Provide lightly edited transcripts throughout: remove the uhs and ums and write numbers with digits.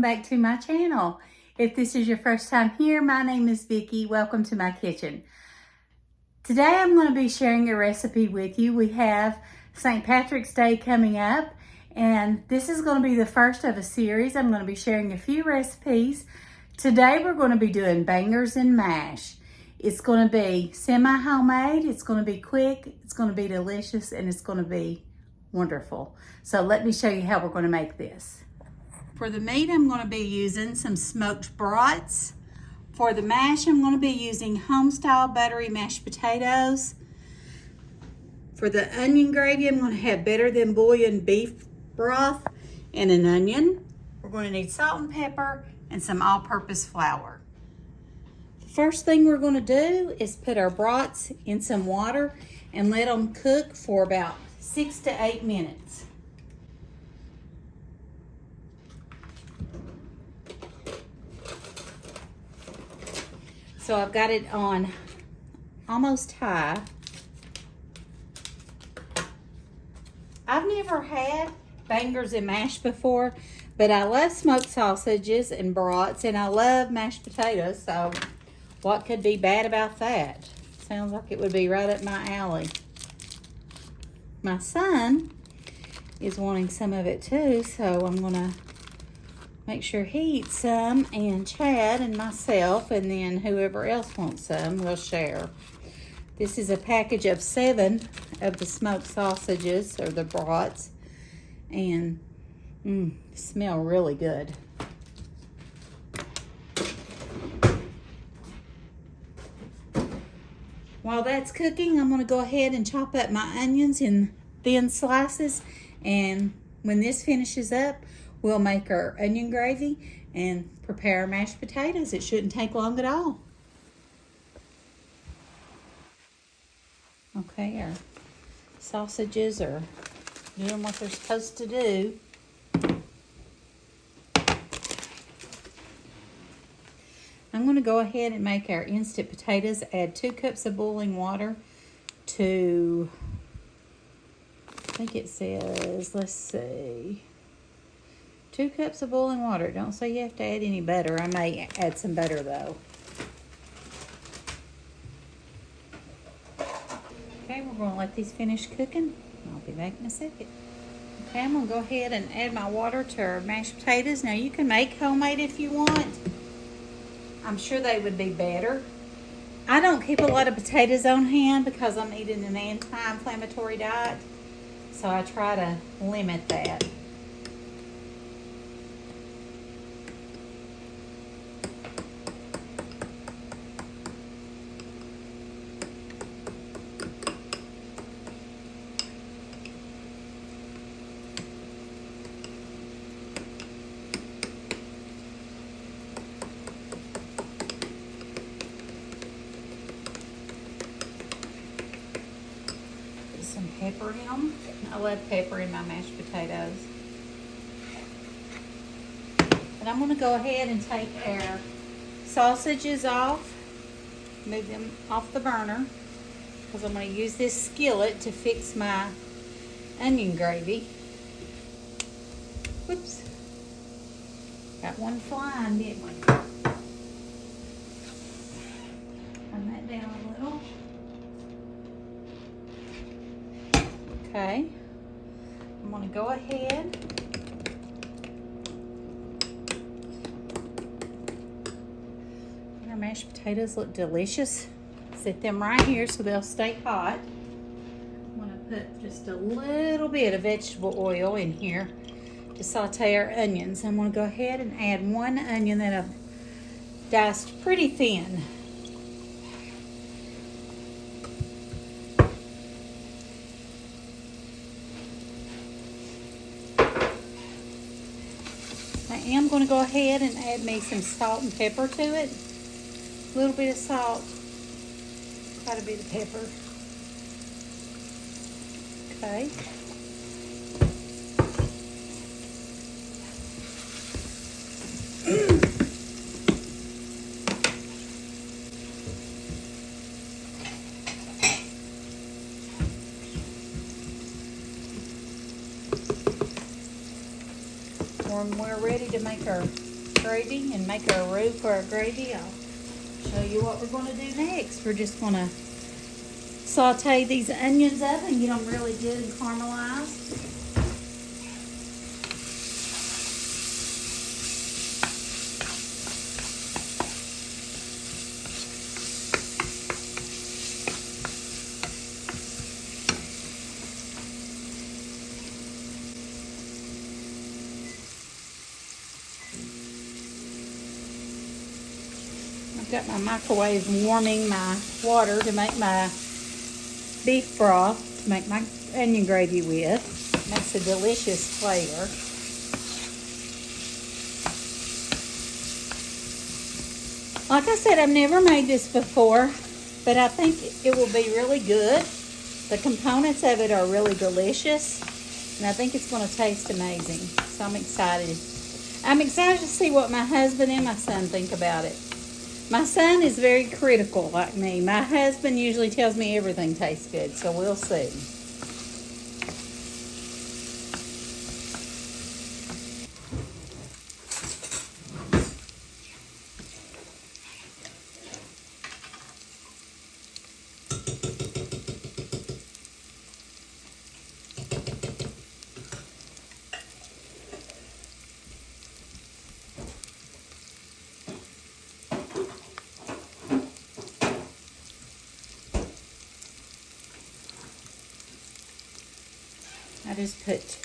back to my channel. If this is your first time here, my name is Vicki. Welcome to my kitchen. Today I'm going to be sharing a recipe with you. We have St. Patrick's Day coming up, and this is going to be the first of a series. I'm going to be sharing a few recipes. Today we're going to be doing bangers and mash. It's going to be semi-homemade, it's going to be quick, it's going to be delicious, and it's going to be wonderful. So let me show you how we're going to make this. For the meat, I'm going to be using some smoked brats. For the mash, I'm going to be using home-style buttery mashed potatoes. For the onion gravy, I'm going to have better than bouillon beef broth and an onion. We're going to need salt and pepper and some all-purpose flour. The first thing we're going to do is put our brats in some water and let them cook for about 6 to 8 minutes. So I've got it on almost high. I've never had bangers and mash before, but I love smoked sausages and brats, and I love mashed potatoes, so what could be bad about that? Sounds like it would be right up my alley. My son is wanting some of it too, so I'm gonna make sure he eats some, and Chad and myself, and then whoever else wants some, we'll share. This is a package of 7 of the smoked sausages, or the brats, and smell really good. While that's cooking, I'm gonna go ahead and chop up my onions in thin slices, and when this finishes up, we'll make our onion gravy and prepare our mashed potatoes. It shouldn't take long at all. Okay, our sausages are doing what they're supposed to do. I'm going to go ahead and make our instant potatoes. Add 2 cups of boiling water to, I think it says, let's see, 2 cups of boiling water. Don't say you have to add any butter. I may add some butter though. Okay, we're going to let these finish cooking. I'll be back in a second. Okay, I'm going to go ahead and add my water to our mashed potatoes. Now you can make homemade if you want. I'm sure they would be better. I don't keep a lot of potatoes on hand because I'm eating an anti-inflammatory diet, so I try to limit that. Some pepper in them. I love pepper in my mashed potatoes. And I'm going to go ahead and take our sausages off, move them off the burner, because I'm going to use this skillet to fix my onion gravy. Whoops. Got one flying, didn't we? Turn that down a little. Okay, I'm going to go ahead and our mashed potatoes look delicious. Set them right here so they'll stay hot. I'm going to put just a little bit of vegetable oil in here to saute our onions. I'm going to go ahead and add 1 onion that I've diced pretty thin. I am going to go ahead and add me some salt and pepper to it. A little bit of salt, quite a bit of pepper. Okay. when we're ready to make our gravy and make our roux for our gravy, I'll show you what we're going to do next. We're just going to saute these onions up and get them really good and caramelized. I've got my microwave warming my water to make my beef broth, to make my onion gravy with. It makes a delicious flavor. Like I said, I've never made this before, but I think it will be really good. The components of it are really delicious, and I think it's going to taste amazing. So I'm excited. I'm excited to see what my husband and my son think about it. My son is very critical like me. My husband usually tells me everything tastes good, so we'll see. I just put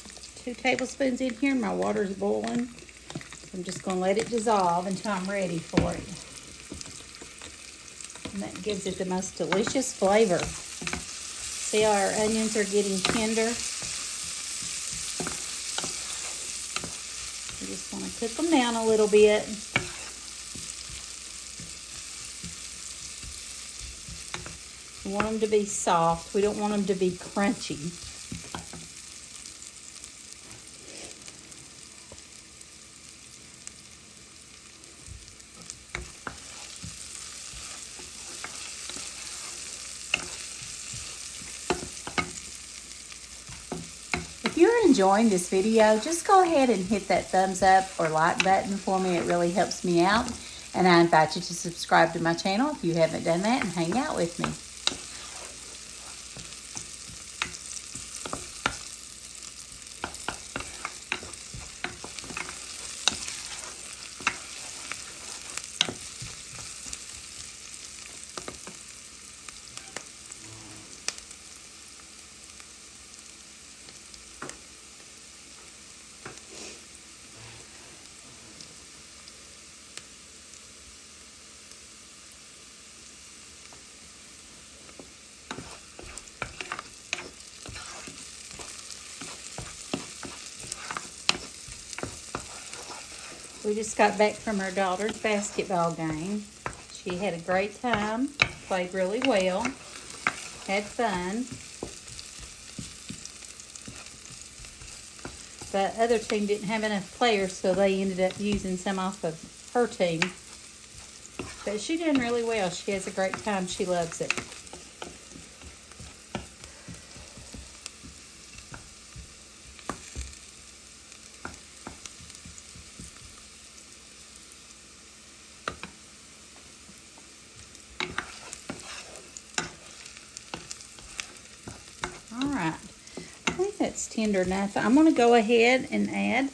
2 tablespoons in here. My water's boiling. I'm just going to let it dissolve until I'm ready for it. And that gives it the most delicious flavor. See how our onions are getting tender? We just want to cook them down a little bit. We want them to be soft. We don't want them to be crunchy. If you're enjoying this video, just go ahead and hit that thumbs up or like button for me. It really helps me out. And I invite you to subscribe to my channel if you haven't done that and hang out with me. We just got back from our daughter's basketball game. She had a great time, played really well, had fun. The other team didn't have enough players, so they ended up using some off of her team. But she did really well. She has a great time. She loves it. Alright, I think that's tender enough. I'm going to go ahead and add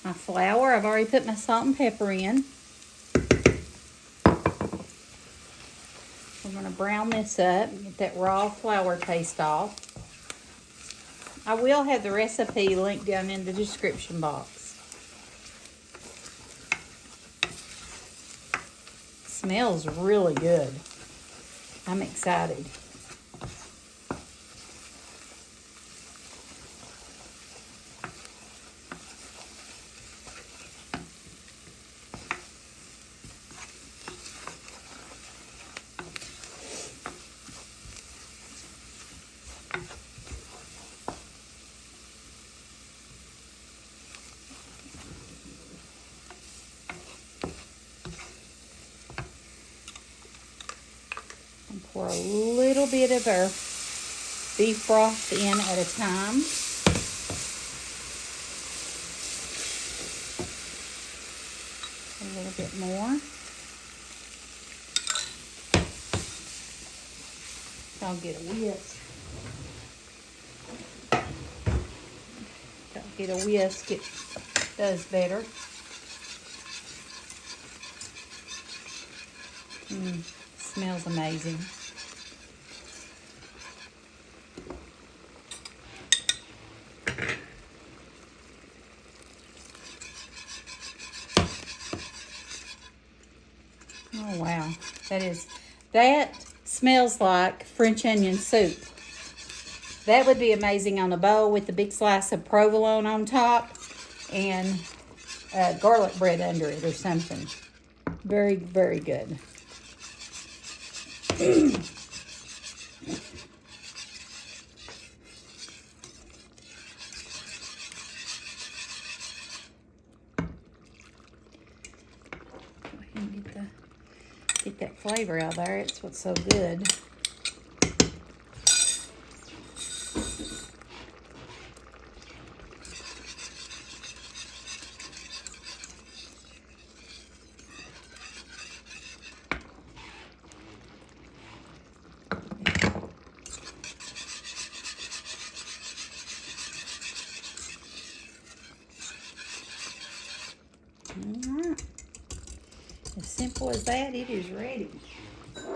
my flour. I've already put my salt and pepper in. We're going to brown this up and get that raw flour taste off. I will have the recipe linked down in the description box. Smells really good. I'm excited. Pour a little bit of our beef broth in at a time. I'll get a whisk. Don't get a whisk, it does better. Smells amazing. Oh wow, that smells like French onion soup. That would be amazing on a bowl with a big slice of provolone on top and garlic bread under it or something. Very, very good. Get that flavor out there. It's what's so good. All right. As simple as that, it is ready. So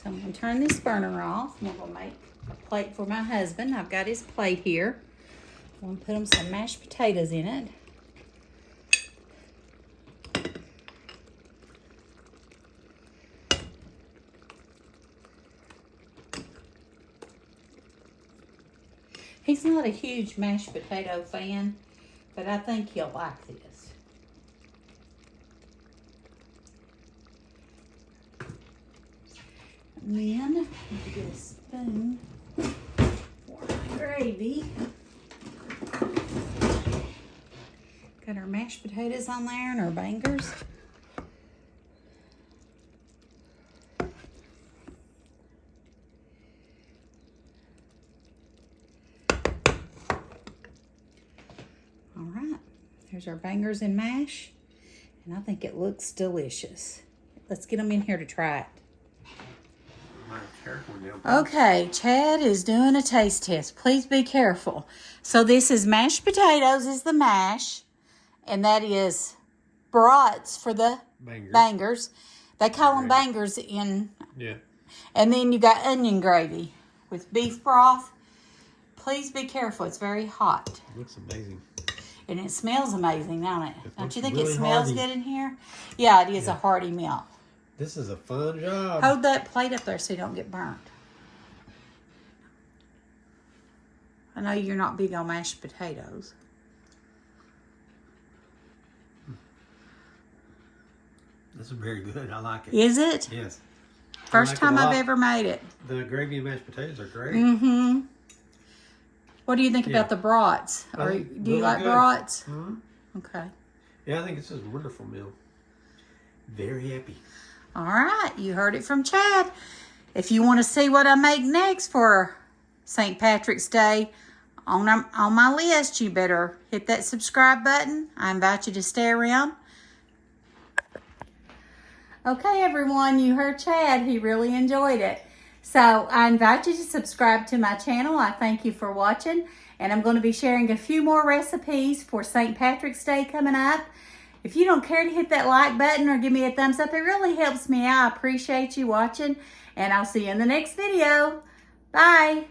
I'm going to turn this burner off. And I'm going to make a plate for my husband. I've got his plate here. I'm going to put him some mashed potatoes in it. He's not a huge mashed potato fan, but I think he'll like this. And then I get a spoon for my gravy. Got our mashed potatoes on there and our bangers. All right, there's our bangers and mash, and I think it looks delicious. Let's get them in here to try it. Okay, Chad is doing a taste test. Please be careful. So this is mashed potatoes is the mash, and that is brats for the bangers. They call them bangers in. Yeah. And then you got onion gravy with beef broth. Please be careful. It's very hot. It looks amazing. And it smells amazing, don't it? Don't you think really it smells good in here? Yeah, it is a hearty meal. This is a fun job. Hold that plate up there so you don't get burnt. I know you're not big on mashed potatoes. This is very good. I like it. Is it? Yes. First time I've ever made it. The gravy and mashed potatoes are great. Mm-hmm. What do you think about the brats? Or do you like brats? Mm-hmm. Okay. Yeah, I think this is a wonderful meal. Very happy. All right, you heard it from Chad. If you want to see what I make next for St. Patrick's Day on my list, you better hit that subscribe button. I invite you to stay around. Okay, everyone, you heard Chad. He really enjoyed it. So I invite you to subscribe to my channel. I thank you for watching. And I'm going to be sharing a few more recipes for St. Patrick's Day coming up. If you don't care to hit that like button or give me a thumbs up, it really helps me out. I appreciate you watching. And I'll see you in the next video. Bye.